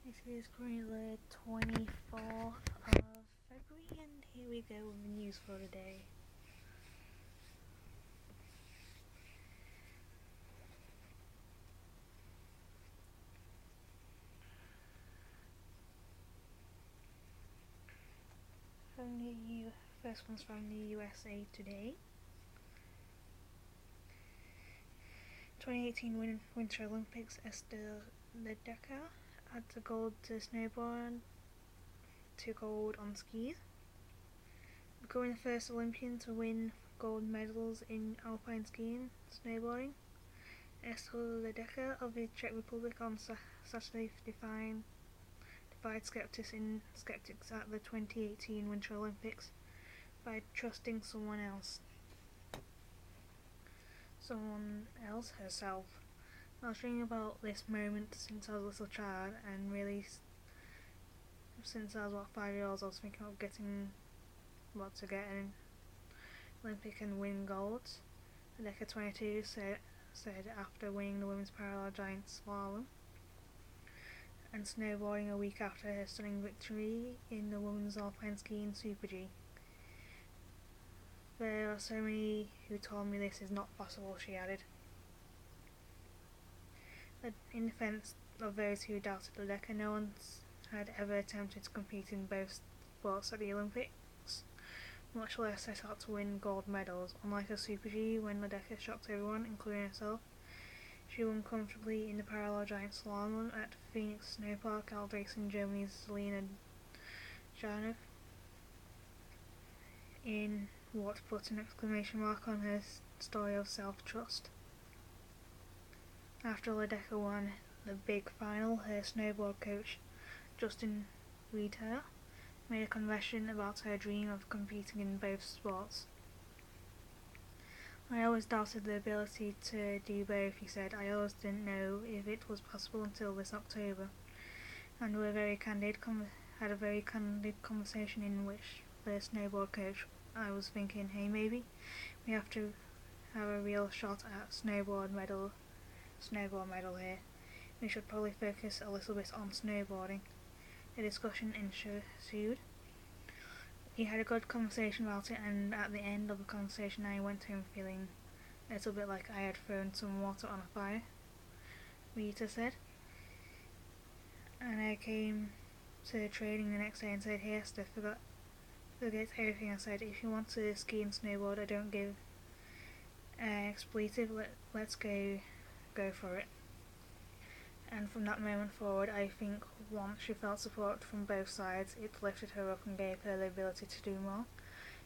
It is currently the 24th of February, and here we go with the news for the day. First one's from the USA Today. 2018 Winter Olympics, Esther Ledecka adds a gold to snowboard, to gold on skis. Becoming the first Olympian to win gold medals in alpine skiing, snowboarding, Esther Ledecka of the Czech Republic on Saturday defied skeptics at the 2018 Winter Olympics by trusting someone else, herself. I was dreaming about this moment since I was a little child, and really since I was about 5 years old, I was thinking of to get an Olympic and win gold. Ledecka 22 said after winning the women's parallel giant slalom and snowboarding a week after her stunning victory in the women's alpine skiing Super G. There are so many who told me this is not possible, she added. In defence of those who doubted Ledecka, no one had ever attempted to compete in both sports at the Olympics, much less set out to win gold medals. Unlike a Super G, when Ledecka shocked everyone, including herself, she won comfortably in the parallel giant slalom at Phoenix Snowpark, outracing Germany's Selina Janov in what put an exclamation mark on her story of self-trust. After Ledecka won the big final, her snowboard coach, Justin Riedher, made a confession about her dream of competing in both sports. I always doubted the ability to do both, he said. I always didn't know if it was possible until this October. And had a very candid conversation in which the snowboard coach, I was thinking, hey, maybe we have to have a real shot at snowboard medal here. We should probably focus a little bit on snowboarding. A discussion ensued. We had a good conversation about it, and at the end of the conversation I went home feeling a little bit like I had thrown some water on a fire, Rita said. And I came to training the next day and said, hey Esther, forget everything I said. If you want to ski and snowboard, I don't give expletive, let's go for it. And from that moment forward, I think once she felt support from both sides, it lifted her up and gave her the ability to do more.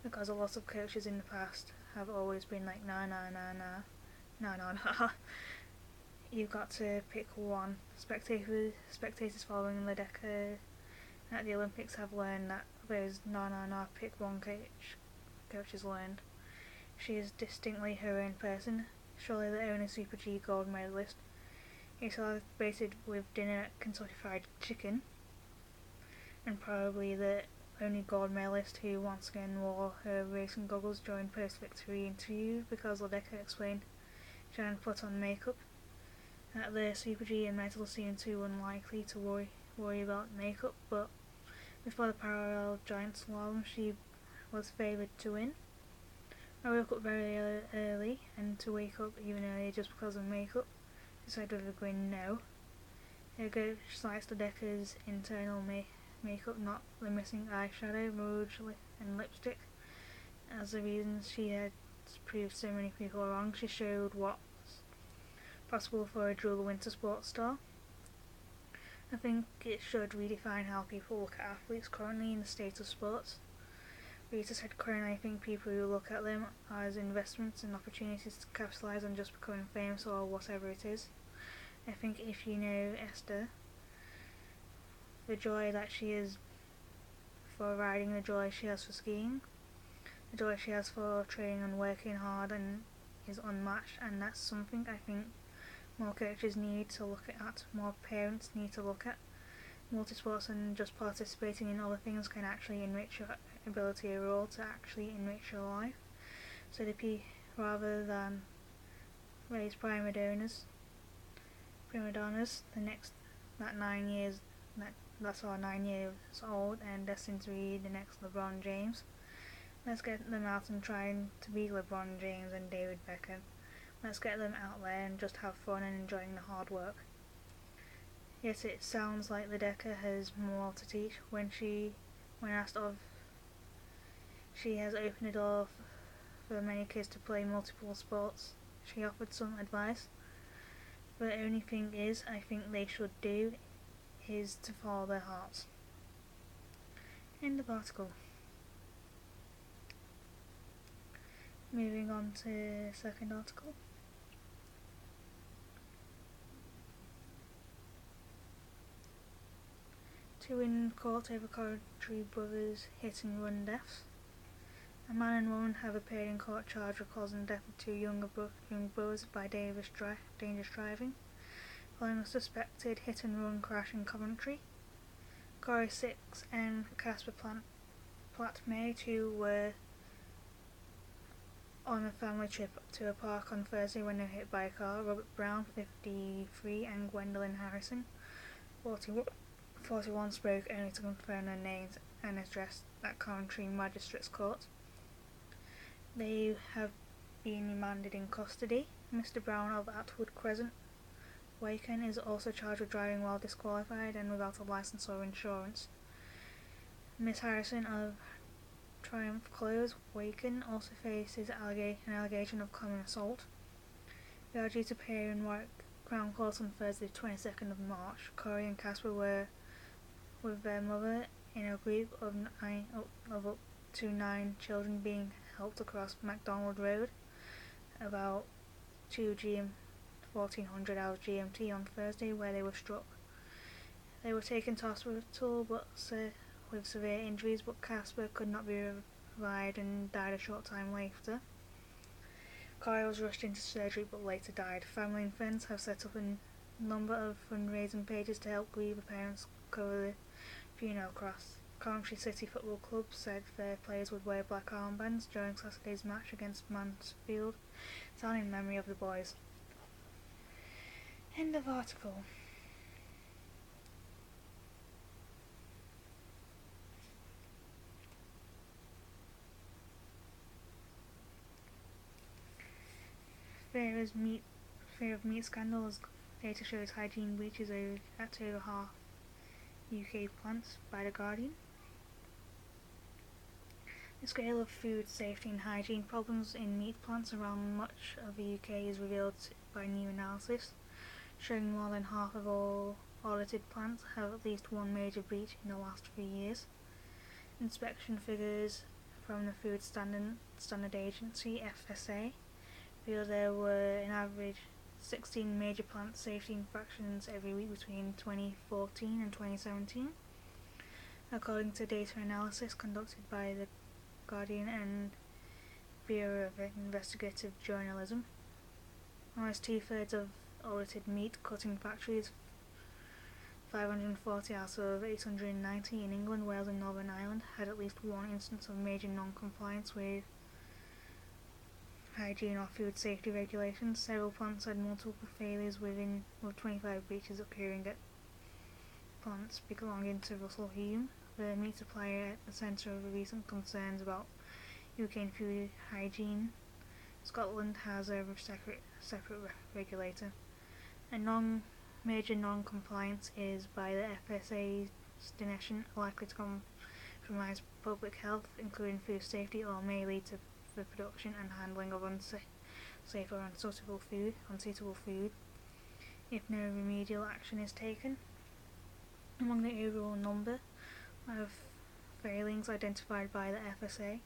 Because a lot of coaches in the past have always been like, nah. You've got to pick one. Spectators following Ledecka at the Olympics have learned that those pick one coaches learned. She is distinctly her own person, surely the only Super G gold medalist. He celebrated with dinner at Kentucky Fried Chicken, and probably the only gold medalist who once again wore her racing goggles during post-victory interview, because Ledecka explained she hadn't put on makeup. At the Super G, a medal seemed too unlikely to worry about makeup, but before the parallel giant slalom, she was favoured to win. I woke up very early, and to wake up even earlier just because of makeup, she said with a grin, no. Her coach cites Ledecka's internal makeup, not the missing eyeshadow, rouge and lipstick, as the reasons she had proved so many people wrong. She showed what's possible for a dual winter sports star. I think it should redefine how people look at athletes currently in the state of sports. Rita said, currently I think people who look at them as investments and opportunities to capitalise on just becoming famous or whatever it is. I think if you know Esther, the joy that she has for riding, the joy she has for skiing, the joy she has for training and working hard, and is unmatched, and that's something I think more coaches need to look at, more parents need to look at. Multisports and just participating in other things can actually enrich your ability overall, to actually enrich your life. So rather than raise prima donnas, that 9 years that's all 9 years old and destined to be the next LeBron James. Let's get them out and trying to be LeBron James and David Beckham. Let's get them out there and just have fun and enjoying the hard work. Yes, it sounds like Ledecker has more to teach. When asked if she has opened the door for many kids to play multiple sports, she offered some advice. The only thing I think they should do is to follow their hearts. End of article. Moving on to the second article. Two in court over Coventry brothers hit and run deaths. A man and woman have appeared in court charged with causing the death of two young brothers by dangerous driving, following a suspected hit-and-run crash in Coventry. Corey 6 and Casper Platt May, who were on a family trip to a park on Thursday when they were hit by a car. Robert Brown, 53, and Gwendolyn Harrison, 41, spoke only to confirm their names and address at Coventry Magistrates Court. They have been remanded in custody. Mr. Brown of Atwood Crescent, Waken, is also charged with driving while disqualified and without a licence or insurance. Miss Harrison of Triumph Close, Waken, also faces an allegation of common assault. They are due to appear in Warwick Crown Court on Thursday, 22nd of March. Corey and Casper were with their mother in a group of up to 9 children being helped across MacDonald Road about 1400 hours GMT on Thursday, where they were struck. They were taken to hospital with severe injuries, but Casper could not be revived and died a short time later. Corey was rushed into surgery but later died. Family and friends have set up a number of fundraising pages to help grieve the parents cover the funeral costs. Coventry City Football Club said their players would wear black armbands during Saturday's match against Mansfield, down in memory of the boys. End of article. Fear of meat scandals. Data shows hygiene breaches at over half UK plants, by The Guardian. The scale of food safety and hygiene problems in meat plants around much of the UK is revealed by new analysis, showing more than half of all audited plants have at least one major breach in the last 3 years. Inspection figures from the Food Standard Agency (FSA) reveal there were an average 16 major plant safety infractions every week between 2014 and 2017, according to data analysis conducted by The Guardian and Bureau of Investigative Journalism. Almost 2/3 of audited meat cutting factories, 540 out of 890 in England, Wales and Northern Ireland, had at least one instance of major non-compliance with hygiene or food safety regulations. Several plants had multiple failures with 25 breaches occurring at plants belonging to Russell Hume, the meat supplier at the centre of recent concerns about UK food hygiene. Scotland has a separate regulator. A major non-compliance is by the FSA's definition likely to compromise public health, including food safety, or may lead to the production and handling of unsafe or unsuitable food if no remedial action is taken. Among the overall number of failings identified by the FSA,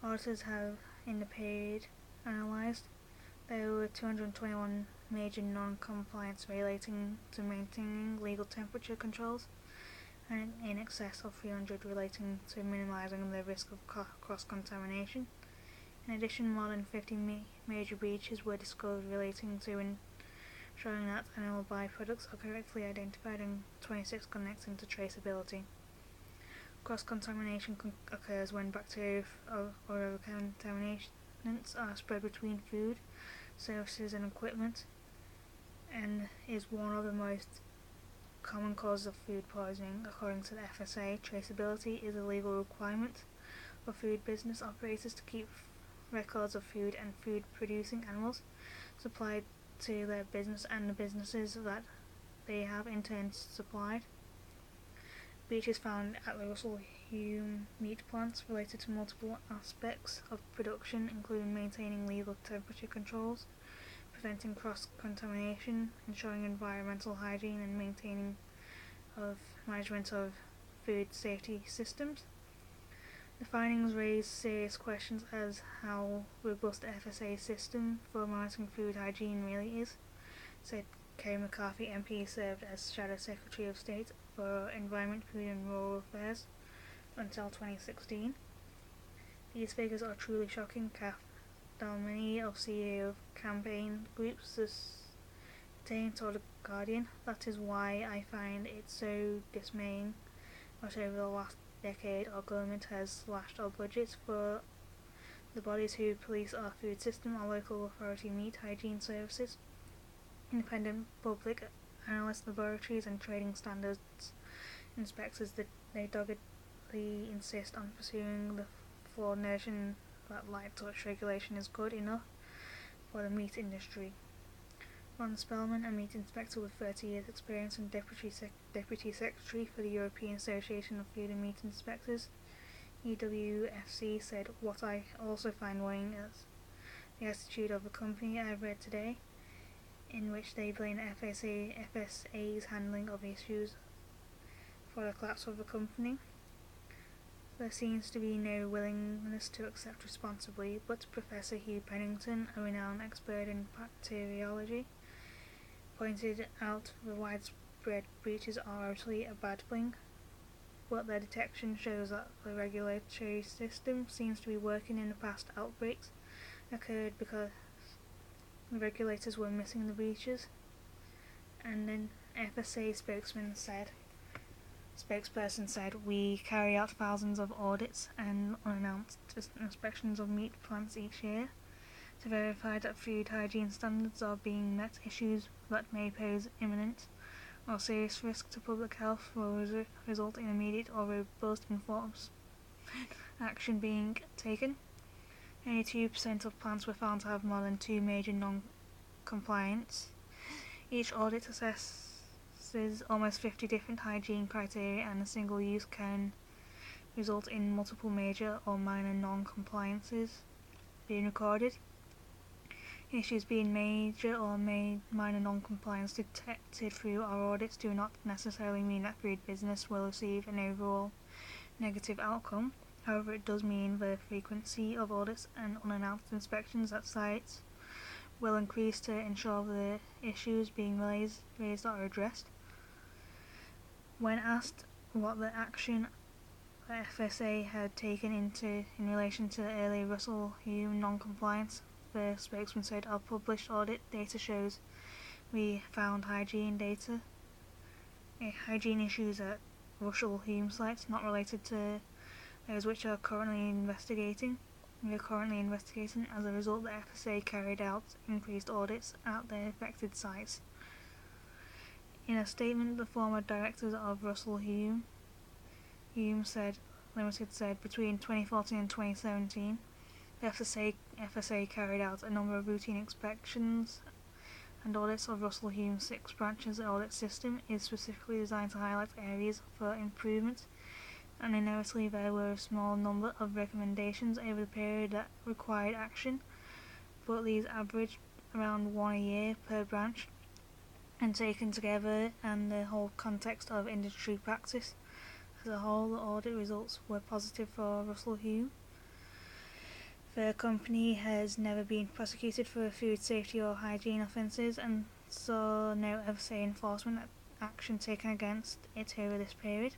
auditors have in the period analysed, there were 221 major non-compliance relating to maintaining legal temperature controls, and in excess of 300 relating to minimising the risk of cross-contamination. In addition, more than 50 major breaches were discovered relating to ensuring that animal byproducts are correctly identified, and 26 connecting to traceability. Cross-contamination occurs when bacteria or other contaminants are spread between food, services and equipment, and is one of the most common causes of food poisoning. According to the FSA, traceability is a legal requirement for food business operators to keep records of food and food-producing animals supplied to their business and the businesses that they have in turn supplied. Breaches found at the Russell Hume meat plants related to multiple aspects of production, including maintaining legal temperature controls, preventing cross-contamination, ensuring environmental hygiene, and maintaining of management of food safety systems. The findings raise serious questions as how robust the FSA system for monitoring food hygiene really is, said Kerry McCarthy MP, served as Shadow Secretary of State for Environment, Food and Rural Affairs until 2016. These figures are truly shocking. Kath Dalmeny, CEO of Campaign Group Sustain, told The Guardian, "That is why I find it so dismaying that over the last decade our government has slashed our budgets for the bodies who police our food system, our local authority meat hygiene services, independent public analyst laboratories and trading standards inspectors that they doggedly insist on pursuing the flawed notion that light touch regulation is good enough for the meat industry." Ron Spellman, a meat inspector with 30 years experience and Deputy Secretary for the European Association of Food and Meat Inspectors, EWFC, said, "What I also find worrying is the attitude of the company I've read today, in which they blame FSA's handling of issues for the collapse of the company. There seems to be no willingness to accept responsibly, but Professor Hugh Pennington, a renowned expert in bacteriology, pointed out the widespread breaches are obviously a bad thing, but their detection shows that the regulatory system seems to be working. In the past, outbreaks occurred because the regulators were missing the breaches." And then FSA spokesperson said, "We carry out thousands of audits and unannounced inspections of meat plants each year to verify that food hygiene standards are being met. Issues that may pose imminent or serious risk to public health will result in immediate or robust enforcement action being taken. 82% of plants were found to have more than 2 major non-compliance. Each audit assesses almost 50 different hygiene criteria, and a single use can result in multiple major or minor non-compliances being recorded. Issues being major or minor non-compliance detected through our audits do not necessarily mean that food business will receive an overall negative outcome. However, it does mean the frequency of audits and unannounced inspections at sites will increase to ensure the issues being raised are addressed." When asked what the action the FSA had taken in relation to the early Russell Hume non-compliance, the spokesman said, "Our published audit data shows we found hygiene issues at Russell Hume sites not related to those which are currently investigating. As a result, the FSA carried out increased audits at the affected sites." In a statement, the former directors of Russell Hume Limited said, "Between 2014 and 2017, the FSA carried out a number of routine inspections and audits of Russell Hume's 6 branches. The audit system is specifically designed to highlight areas for improvement, and inevitably there were a small number of recommendations over the period that required action, but these averaged around 1 a year per branch, and taken together and the whole context of industry practice as a whole, the audit results were positive for Russell Hume. The company has never been prosecuted for food safety or hygiene offences and saw no FSA enforcement action taken against it over this period.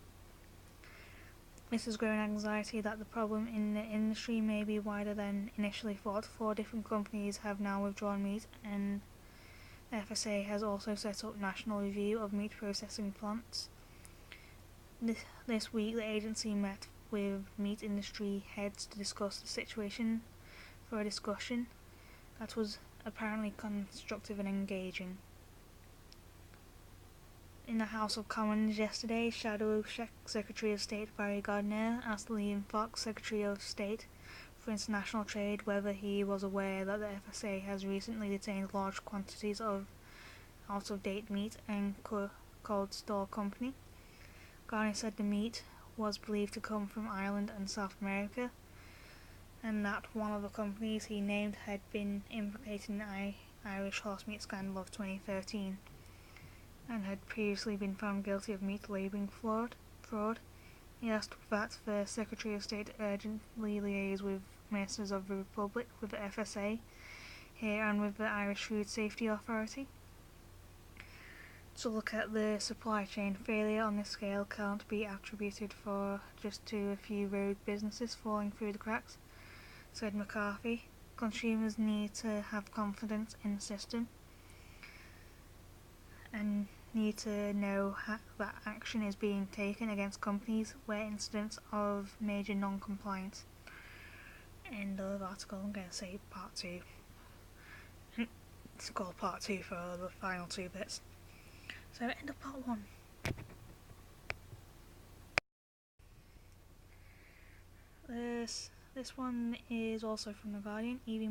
This has grown anxiety that the problem in the industry may be wider than initially thought. 4 different companies have now withdrawn meat, and the FSA has also set up national review of meat processing plants. This week, the agency met with meat industry heads to discuss the situation for a discussion that was apparently constructive and engaging. In the House of Commons yesterday, Shadow Secretary of State Barry Gardiner asked Liam Fox, Secretary of State for International Trade, whether he was aware that the FSA has recently detained large quantities of out-of-date meat and cold store company. Gardiner said the meat was believed to come from Ireland and South America, and that one of the companies he named had been implicated in the Irish horse meat scandal of 2013 and had previously been found guilty of meat labelling fraud. He asked that the Secretary of State urgently liaise with Ministers of the Republic, with the FSA here and with the Irish Food Safety Authority to look at the supply chain. Failure on this scale can't be attributed just to a few rogue businesses falling through the cracks, said McCarthy. Consumers need to have confidence in the system and need to know that action is being taken against companies where incidents of major non-compliance. End of article. I'm going to say part 2. It's called part 2 for the final 2 bits. So end of part 1. This one is also from The Guardian. Eve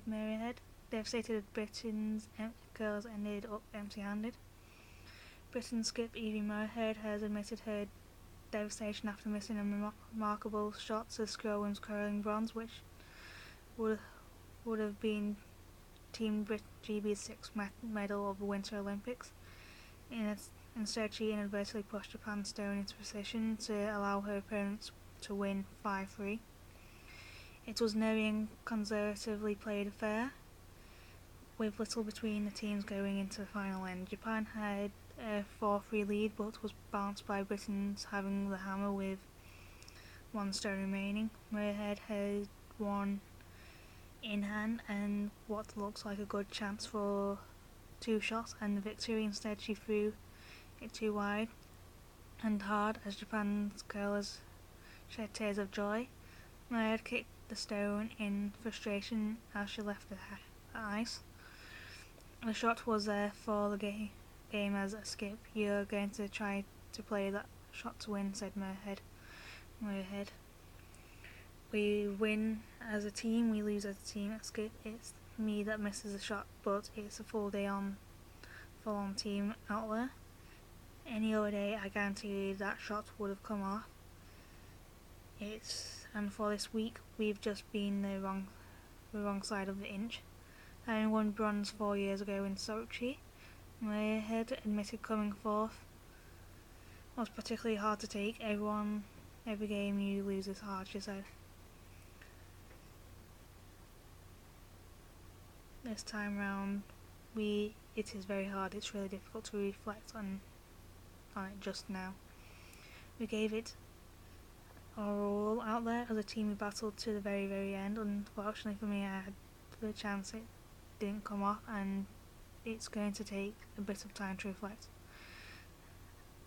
Merryhead devastated Britain's girls ended up empty-handed. Britain skip Evie Merryhead has admitted her devastation after missing a remarkable shot to secure women's curling bronze, which would have been Team GB's 6th medal of the Winter Olympics. Instead, she inadvertently pushed Japan's stone into position to allow her opponents to win 5-3. It was nearly a conservatively played affair, with little between the teams going into the final end. Japan had a 4-3 lead, but was bounced by Britain's having the hammer with one stone remaining. Merryhead had one in hand and what looks like a good chance for 2 shots and the victory. Instead, she threw it too wide and hard as Japan's curlers shed tears of joy. Merryhead kicked the stone in frustration as she left the ice. The shot was there for the game as a skip. You're going to try to play that shot to win, said Merryhead. We win as a team, we lose as a team at skip. It's me that misses a shot, but it's a full on team out there. Any other day, I guarantee you that shot would have come off. And for this week, we've just been the wrong side of the inch. Having won bronze 4 years ago in Sochi, Merryhead admitted coming fourth was particularly hard to take. Every game you lose is hard, she said. This time round, it is very hard. It's really difficult to reflect on it just now. We gave it our all out there as a team. We battled to the very, very end. Unfortunately for me, I had the chance. It didn't come off, and it's going to take a bit of time to reflect.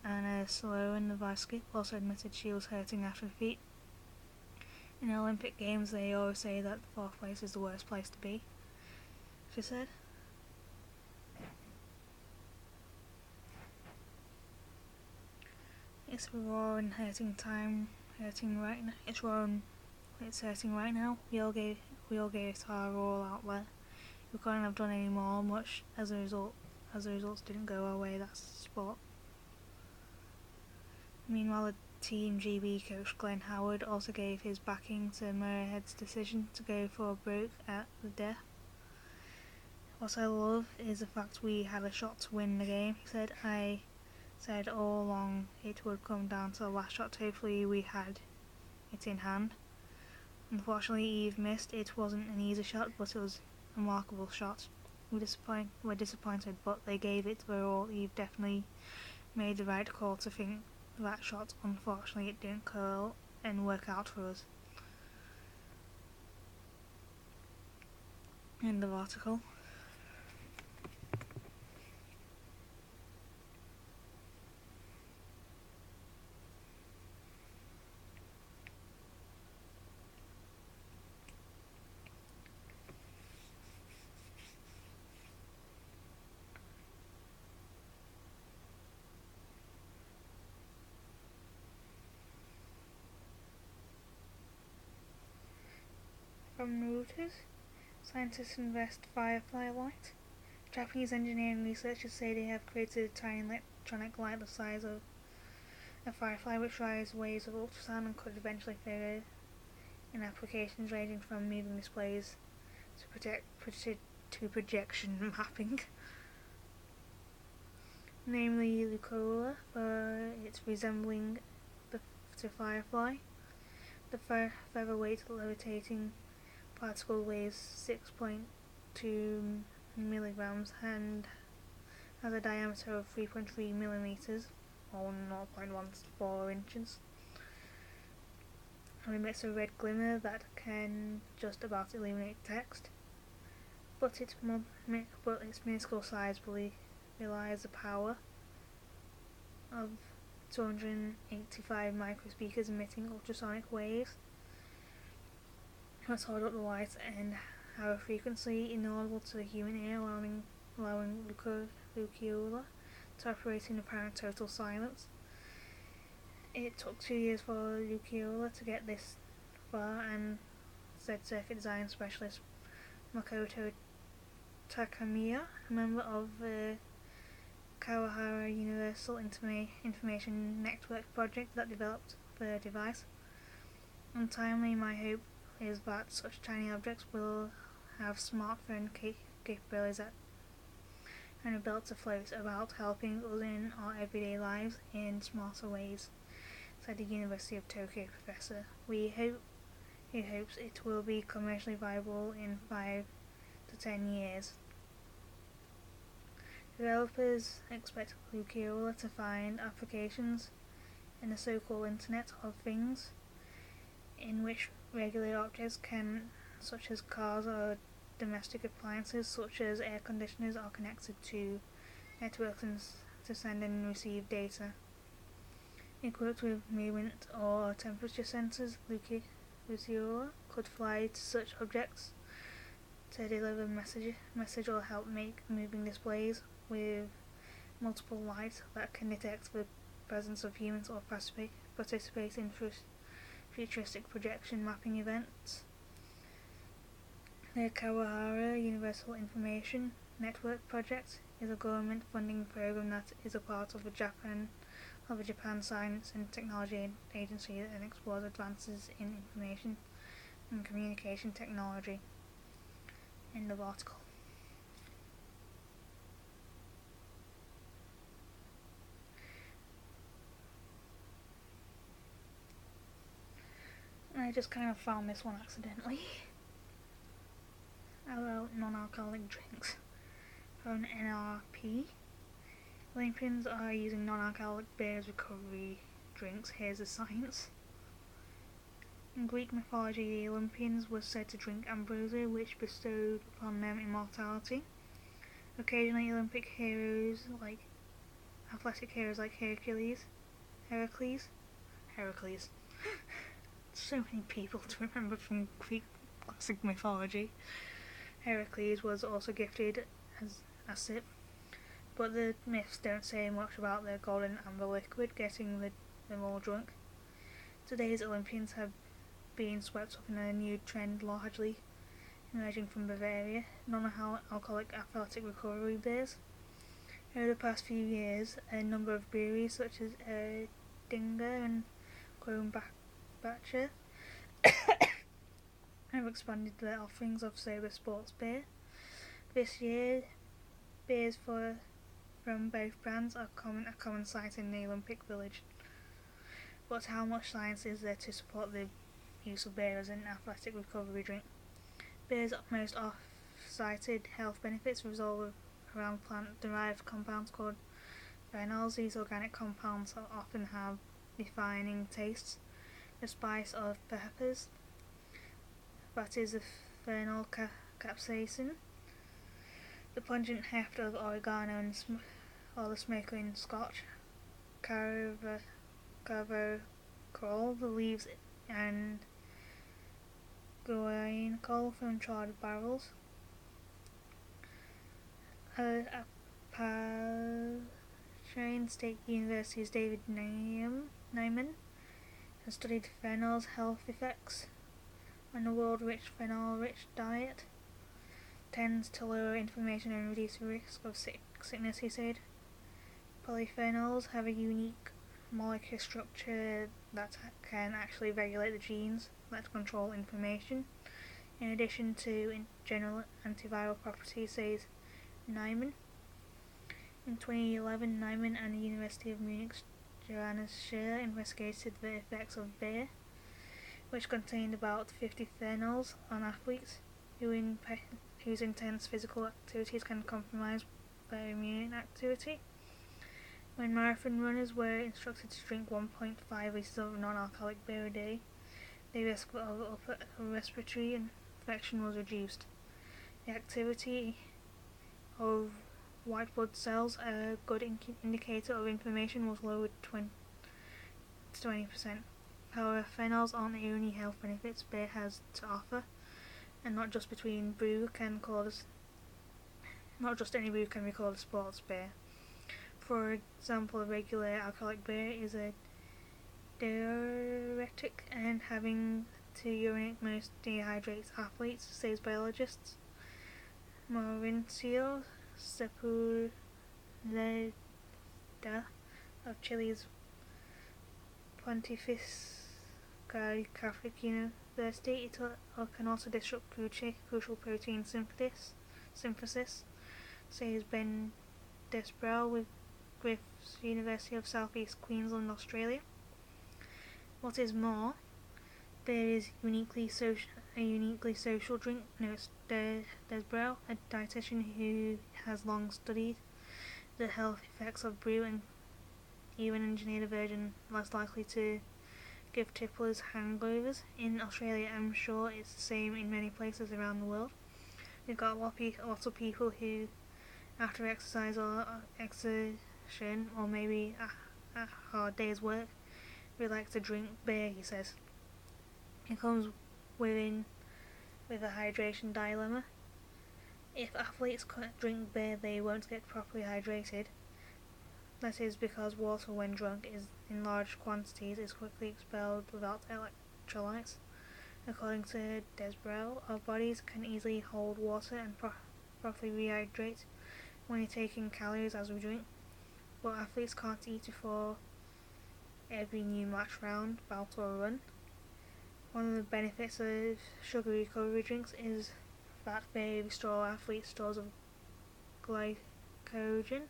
Anna Sloan, the vice skip, also admitted she was hurting after defeat. In the Olympic Games, they always say that 4th place is the worst place to be, she said. It's raw and hurting right now. It's raw and it's hurting right now. We all gave it our all out there. We couldn't have done any more, much as the results didn't go our way. That's sport. Meanwhile, the Team GB coach Glenn Howard also gave his backing to Merryhead's decision to go for a broke at the death. What I love is the fact we had a shot to win the game, he said. I said all along it would come down to the last shot. Hopefully we had it in hand. Unfortunately, Eve missed. It wasn't an easy shot, but it was a remarkable shot. We're disappointed, but they gave it their all. Eve definitely made the right call to think that shot. Unfortunately, it didn't curl and work out for us. End of article. from Reuters. Scientists invest Firefly light. Japanese engineering researchers say they have created a tiny electronic light the size of a firefly which rides waves of ultrasound and could eventually figure in applications ranging from moving displays to projection mapping. Namely Lucola for its resembling to Firefly. The featherweight levitating particle weighs 6.2 milligrams and has a diameter of 3.3 millimeters or 0.14 inches. And emits a red glimmer that can just about illuminate text. But its minuscule size belies the power of 285 microspeakers emitting ultrasonic waves must hold up the light and have a frequency inaudible to the human ear, allowing Lucola to operate in apparent total silence. It took 2 years for Lucola to get this far, and said circuit design specialist Makoto Takamiya, a member of the Kawahara Universal Information Network project that developed the device. Untimely, my hope is that such tiny objects will have smartphone capabilities and are built to float about, helping us in our everyday lives in smarter ways, said the University of Tokyo professor. He hopes it will be commercially viable in 5 to 10 years. Developers expect Lucola to find applications in the so-called Internet of Things, in which regular objects such as cars or domestic appliances such as air conditioners are connected to networks to send and receive data. Equipped with movement or temperature sensors, Lucola could fly to such objects to deliver message or help make moving displays with multiple lights that can detect the presence of humans or participate in futuristic projection mapping events. The Kawahara Universal Information Network project is a government funding program that is a part of the Japan Science and Technology Agency and explores advances in information and communication technology. End of article. I just kind of found this one accidentally about non-alcoholic drinks from NRP. Olympians are using non-alcoholic beer as recovery drinks. Here's the science. In Greek mythology, the Olympians were said to drink ambrosia, which bestowed upon them immortality. Occasionally, athletic heroes like Heracles. So many people to remember from Greek classic mythology. Heracles was also gifted as a sip, but the myths don't say much about the golden amber liquid getting them all drunk. Today's Olympians have been swept up in a new trend largely emerging from Bavaria, non-alcoholic athletic recovery beers. Over the past few years, a number of breweries such as Erdinger and Kronbacher have expanded their offerings of sober sports beer. This year, beers from both brands are a common sight in the Olympic Village. But how much science is there to support the use of beer as an athletic recovery drink? Beer's most oft-cited health benefits revolve around plant-derived compounds called phenols. These organic compounds often have defining tastes. The spice of peppers, that is the phenol capsaicin. The pungent heft of oregano or the smoking Scotch caravercol, the leaves and guaiacol from charred barrels. Appalachian State University's David Nyman has studied phenol's health effects and a world-rich phenol-rich diet tends to lower inflammation and reduce the risk of sickness, he said. Polyphenols have a unique molecular structure that can actually regulate the genes that control inflammation, in addition to general antiviral properties, says Nyman. In 2011, Nyman and the University of Munich's Johannes Scher investigated the effects of beer, which contained about 50 phenols, on athletes whose intense physical activities can compromise their immune activity. When marathon runners were instructed to drink 1.5 litres of non-alcoholic beer a day, the risk of upper respiratory infection was reduced. The activity of white blood cells, a good indicator of inflammation, was lowered to 20%. However, phenols aren't the only health benefits beer has to offer, and not just any brew can be called a sports beer. For example, a regular alcoholic beer is a diuretic, and having to urinate most dehydrates athletes, says biologists. Mauricio Sepulveda of Chile's Pontifical Catholic University, it can also disrupt crucial protein synthesis, says Ben Desbrow with Griffith University of South East Queensland, Australia. What is more, beer is a uniquely social drink, notes Desbrow, a dietitian who has long studied the health effects of brew and even engineered a version less likely to give tipplers hangovers. In Australia, I'm sure it's the same in many places around the world. We've got lots of people who, after exercise or exertion, or maybe a hard day's work, we like to drink beer, he says. It comes with a hydration dilemma. If athletes drink beer, they won't get properly hydrated. That is because water, when drunk in large quantities, is quickly expelled without electrolytes. According to Desbrow, our bodies can easily hold water and properly rehydrate when you take in calories as we drink, but athletes can't eat before every new match round, bout or run. One of the benefits of sugar recovery drinks is that they restore athletes' stores of glycogen,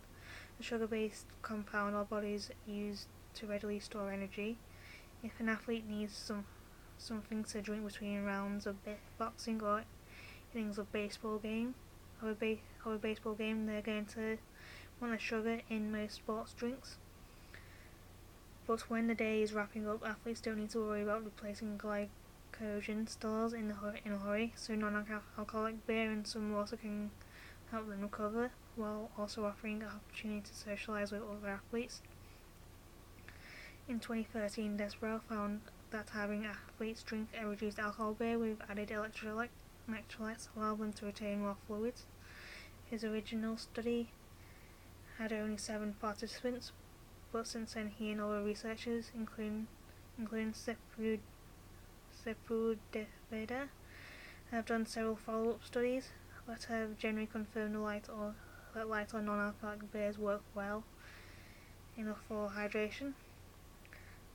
the sugar-based compound our bodies use to readily store energy. If an athlete needs something to drink between rounds of boxing or innings of baseball game, they're going to want the sugar in most sports drinks. But when the day is wrapping up, athletes don't need to worry about replacing glycogen stores in a hurry, so non-alcoholic beer and some water can help them recover, while also offering an opportunity to socialise with other athletes. In 2013, Desbrow found that having athletes drink a reduced alcohol beer with added electrolytes allowed them to retain more fluids. His original study had only 7 participants, but since then he and other researchers, including Sepulveda, have done several follow-up studies that have generally confirmed that light or non-alcoholic beers work well enough for hydration.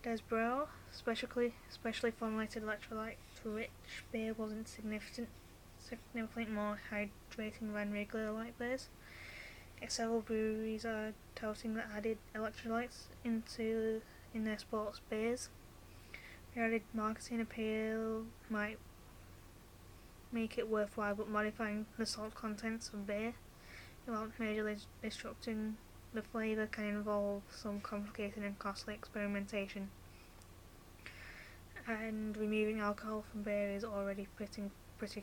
Desbrow specially formulated electrolyte-rich beer wasn't significantly more hydrating than regular light beers. Several breweries are touting the added electrolytes in their sports beers. The added marketing appeal might make it worthwhile, but modifying the salt contents of beer without majorly disrupting the flavour can involve some complicated and costly experimentation. And removing alcohol from beer is already pretty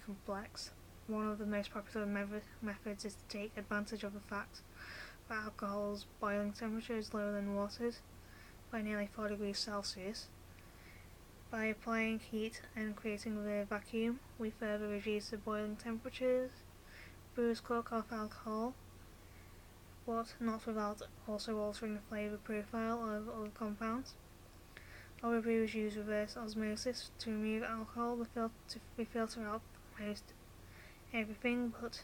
complex. One of the most popular methods is to take advantage of the fact that alcohol's boiling temperature is lower than water's by nearly 4 degrees Celsius. By applying heat and creating the vacuum, we further reduce the boiling temperatures. Brewers cook off alcohol, but not without also altering the flavour profile of other compounds. Our brewers use reverse osmosis to remove alcohol. We filter out most everything but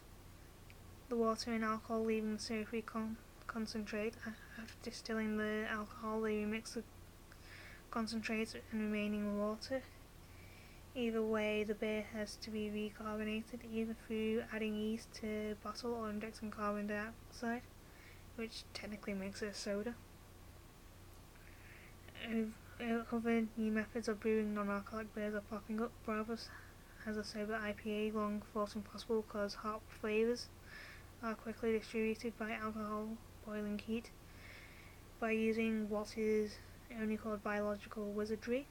the water and alcohol, leaving the syrupy concentrate. After distilling the alcohol, they remix the concentrate and remaining water. Either way, the beer has to be recarbonated, either through adding yeast to bottle or injecting carbon dioxide, which technically makes it a soda. Other new methods of brewing non-alcoholic beers are popping up. Bravos has a sober IPA, long thought impossible because hop flavours are quickly distributed by alcohol boiling heat by using what is only called biological wizardry.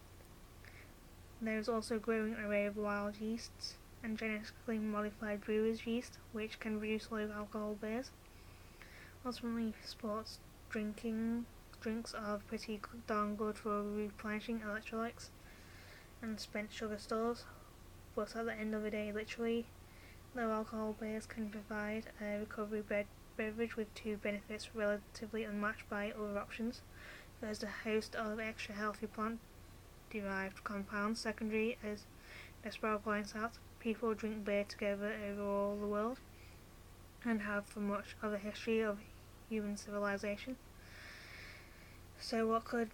There is also a growing array of wild yeasts and genetically modified brewer's yeast, which can produce low alcohol beers. Ultimately, sports drinks are pretty darn good for replenishing electrolytes and spent sugar stores, but at the end of the day, literally, low alcohol beers can provide a recovery beverage with two benefits relatively unmatched by other options. There's a host of extra healthy plant-derived compounds. Secondary, as Desperado points out, people drink beer together over all the world and have for much of the history of human civilization. So what could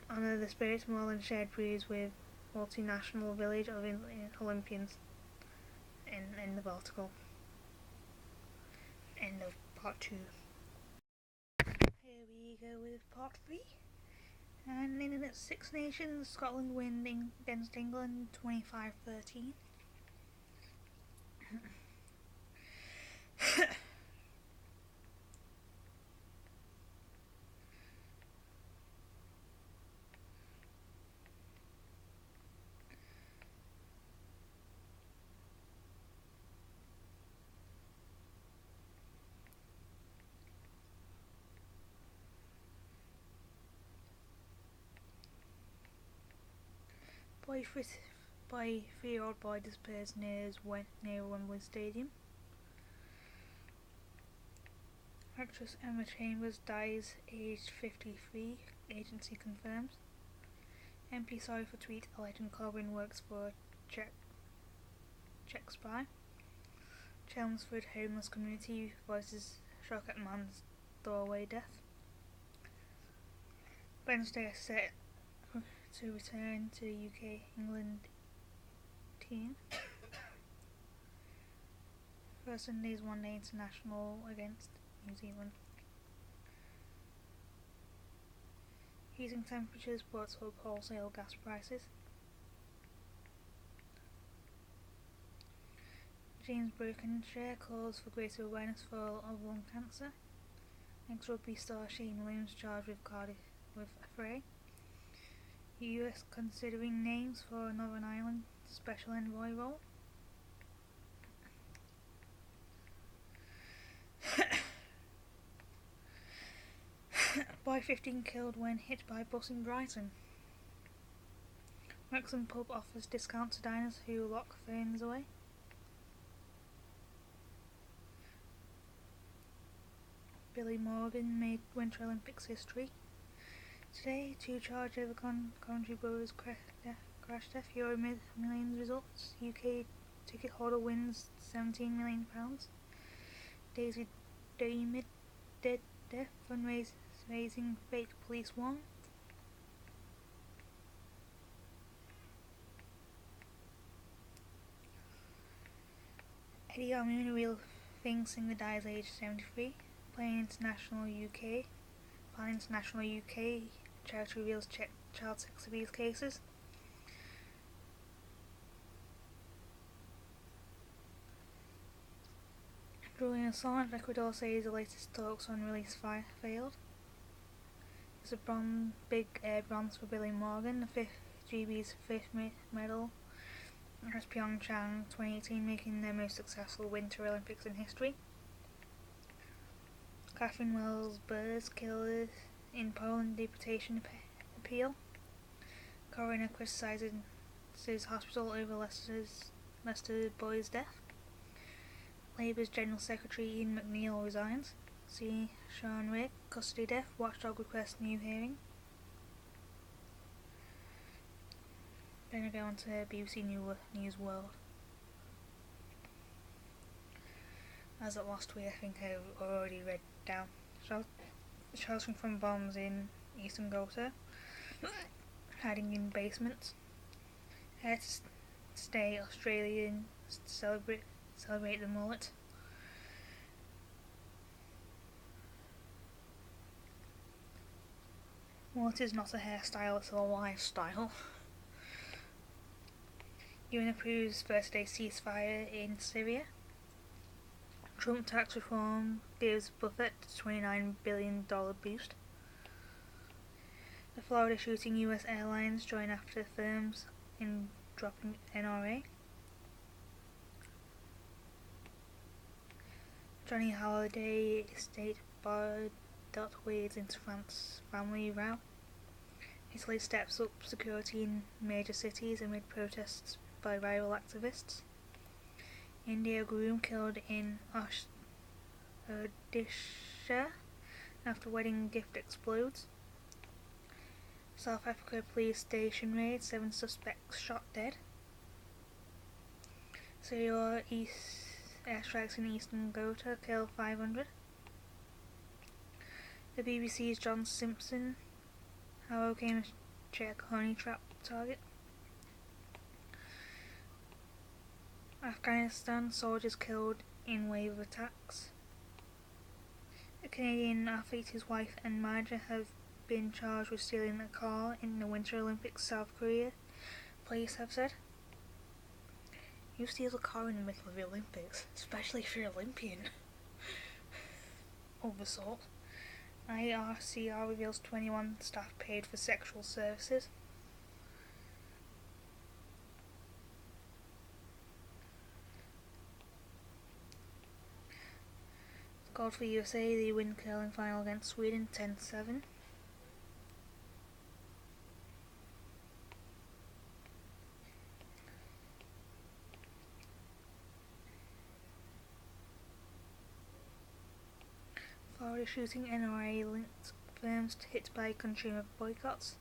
honour the spirit more than shared brews with multinational village of Olympians? In the article. End of part 2. Here we go with part 3. And in the Six Nations, Scotland win against England 25-13. By 3-year-old boy disappears near Wembley Stadium. Actress Emma Chambers dies aged 53, agency confirms. MP sorry for tweet alleging Corbyn works for Czech spy. Chelmsford homeless community voices shock at man's doorway death. Wednesday set to return to UK England team. First Sunday's one-day international against New Zealand. Heating temperatures brought up wholesale gas prices. James Brokenshire calls for greater awareness of lung cancer. Ex-rugby star Shane Williams charged with Cardiff with affray. US considering names for Northern Ireland special envoy role. Boy 15 killed when hit by bus in Brighton. Wrexham pub offers discount to diners who lock phones away. Billy Morgan made Winter Olympics history. Today, 2 charged over Coventry Borough's crash death. Euro Millions results. UK ticket holder wins £17 million. Daisy Day dead death fundraising fake police won. Eddie Almuna real thing singer dies aged 73. Plan International UK charity reveals child sex abuse cases. Julian Assange, Ecuador says the latest talks on release failed. There's a big bronze for Billy Morgan, the GB's 5th medal as Pyeongchang 2018, making their most successful Winter Olympics in history. Catherine Wells Burrs killed in Poland deportation appeal. Coroner criticises hospital over Leicester boy's death. Labour's General Secretary Ian McNeill resigns. See Sean Rick, custody death, watchdog requests new hearing. We're going to go on to BBC News World. As of last week, I think I've already read down. Shells from bombs in eastern Ghouta, hiding in basements. Here to stay, Australians celebrate the mullet. Mullet is not a hairstyle, it's a lifestyle. UN approves first day ceasefire in Syria. Trump tax reform gives Buffett $29 billion boost. The Florida shooting, US airlines join after firms in dropping NRA. Johnny Holiday estate bar wades into France family row. Italy steps up security in major cities amid protests by rival activists. India groom killed in Odisha after wedding gift explodes. South Africa police station raid, 7 suspects shot dead. Syria airstrikes in eastern Ghouta kill 500. The BBC's John Simpson, Harrow came to check honey trap target. Afghanistan soldiers killed in wave of attacks. A Canadian athlete, his wife and manager have been charged with stealing a car in the Winter Olympics, South Korea, police have said. You steal a car in the middle of the Olympics, especially if you're Olympian. Oversalt. IRCR reveals 21 staff paid for sexual services. Scored for USA, they win curling final against Sweden 10-7. Florida shooting, NRA linked firms hit by consumer boycotts.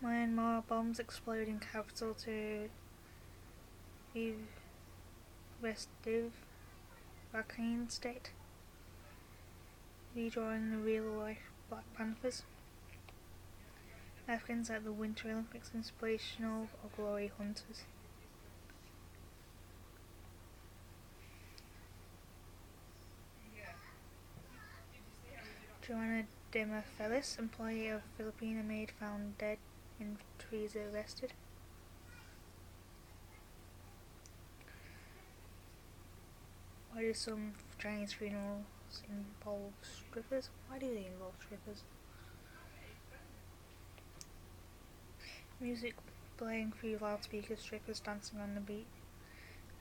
Myanmar bombs explode in capital to restive Rakhine state. Redrawing the real-life Black Panthers. Africans at the Winter Olympics inspirational or glory hunters. Joanna Demafelis, employee of Filipino maid found dead in trees, arrested. Why do some Chinese funerals involve strippers? Why do they involve strippers? Music playing through loudspeakers, strippers dancing on the beat,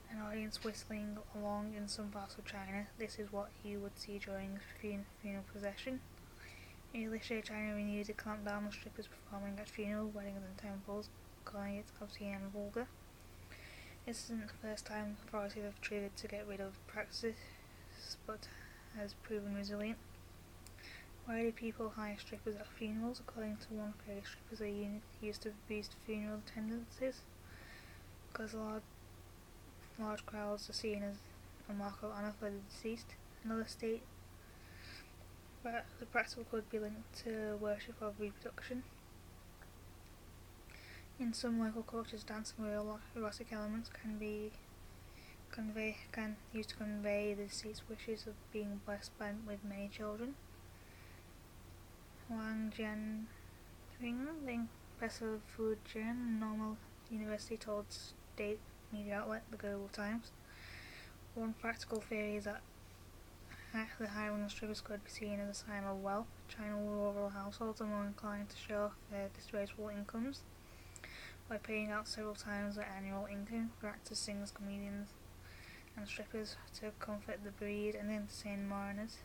an audience whistling along in some parts of China. This is what you would see during a funeral procession. Earlier this year, China renewed a clampdown on strippers performing at funerals, weddings and temples, calling it obscene and vulgar. This isn't the first time authorities have tried to get rid of practices, but has proven resilient. Why do people hire strippers at funerals? According to one theory, strippers are used to boost funeral attendances because large crowds are seen as a mark of honour for the deceased. Another state that the practice could be linked to worship of reproduction. In some local cultures, dancing with erotic elements can used to convey the deceased's wishes of being blessed with many children. Wang Jianping, the professor of Fujian Normal University, told state media outlet The Global Times. One practical theory is that the hiring of strippers could be seen as a sign of wealth. China rural households are more inclined to show off their disposable incomes by paying out several times their annual income for actors, singers, comedians and strippers to comfort the bereaved and entertain mourners.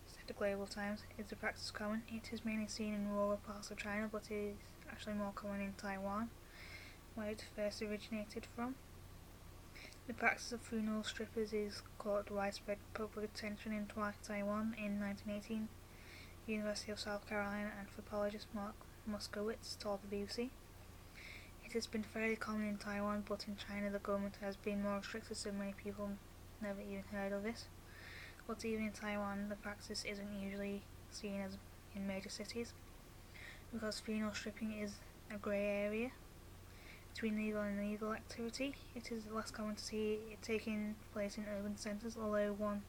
Said The Global Times. Is the practice common? It is mainly seen in rural parts of China, but it is actually more common in Taiwan, where it first originated from. The practice of funeral strippers is caught widespread public attention in Taiwan in 1918. The University of South Carolina anthropologist Mark Moskowitz told the BBC. It has been fairly common in Taiwan, but in China the government has been more restrictive, so many people never even heard of it. But even in Taiwan, the practice isn't usually seen as in major cities, because funeral stripping is a grey area between legal and illegal activity. It is less common to see it taking place in urban centres, although one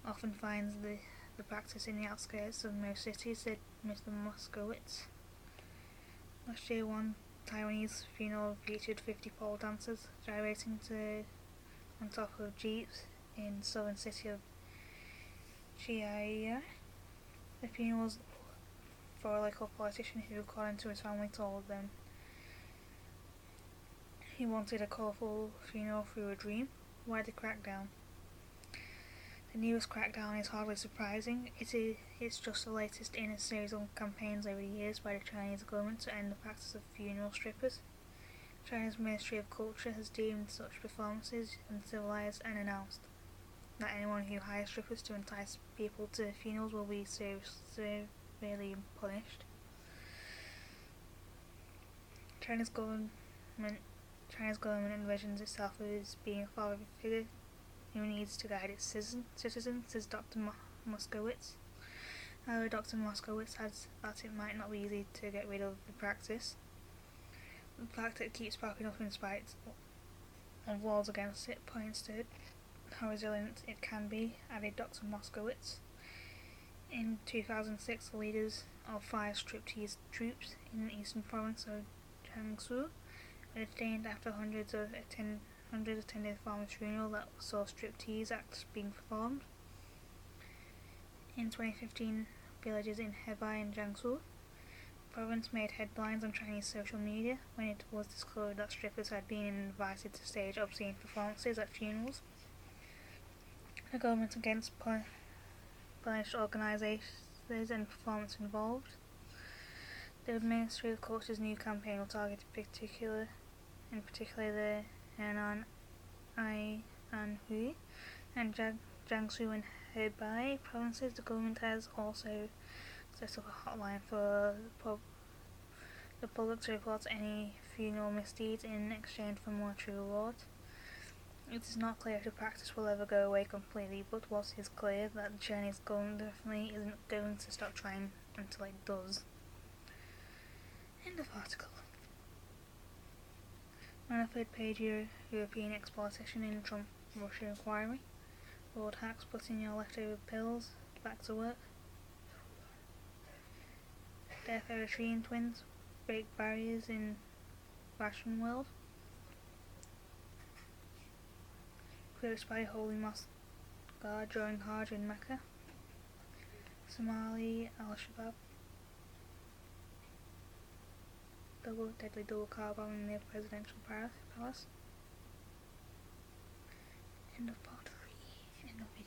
often finds the practice in the outskirts of most cities, said Mr. Moskowitz. Last year, one Taiwanese funeral featured 50 pole dancers gyrating on top of jeeps in the southern city of Chiayi. The funeral was for a local politician who, according to his family, told them he wanted a colourful funeral through a dream. Why the crackdown? The newest crackdown is hardly surprising. It's just the latest in a series of campaigns over the years by the Chinese government to end the practice of funeral strippers. China's Ministry of Culture has deemed such performances uncivilized and announced that anyone who hires strippers to entice people to funerals will be severely punished. China's government envisions itself as being a father figure who needs to guide its citizens, says Dr. Moskowitz. However, Dr. Moskowitz adds that it might not be easy to get rid of the practice. The fact that it keeps popping up in spite of laws against it points to how resilient it can be, added Dr. Moskowitz. In 2006, the leaders of 5 striptease troupes in the eastern province of Jiangsu were detained after hundreds attended a farmer's funeral that saw striptease acts being performed. In 2015, villages in Hebei and Jiangsu province made headlines on Chinese social media when it was discovered that strippers had been invited to stage obscene performances at funerals. The government against punished organisations and performance involved. The Ministry of Culture's new campaign will target in particular the Henan, Anhui, and Jiangsu and Hebei provinces. The government has also set up a hotline for the public to report any funeral misdeeds in exchange for monetary reward. It is not clear if the practice will ever go away completely, but what is clear that the Chinese government definitely isn't going to stop trying until it does. End of article. On a third-page European ex-politician in Trump-Russia inquiry. Lord Hacks putting your leftover pills back to work. Deaf Eritrean twins break barriers in fashion world. Quotes by Holy Mosque Guard drawing Hajj in Mecca. Somali Al-Shabaab. Deadly double car bomb in the presidential palace. End of part 3. End of video.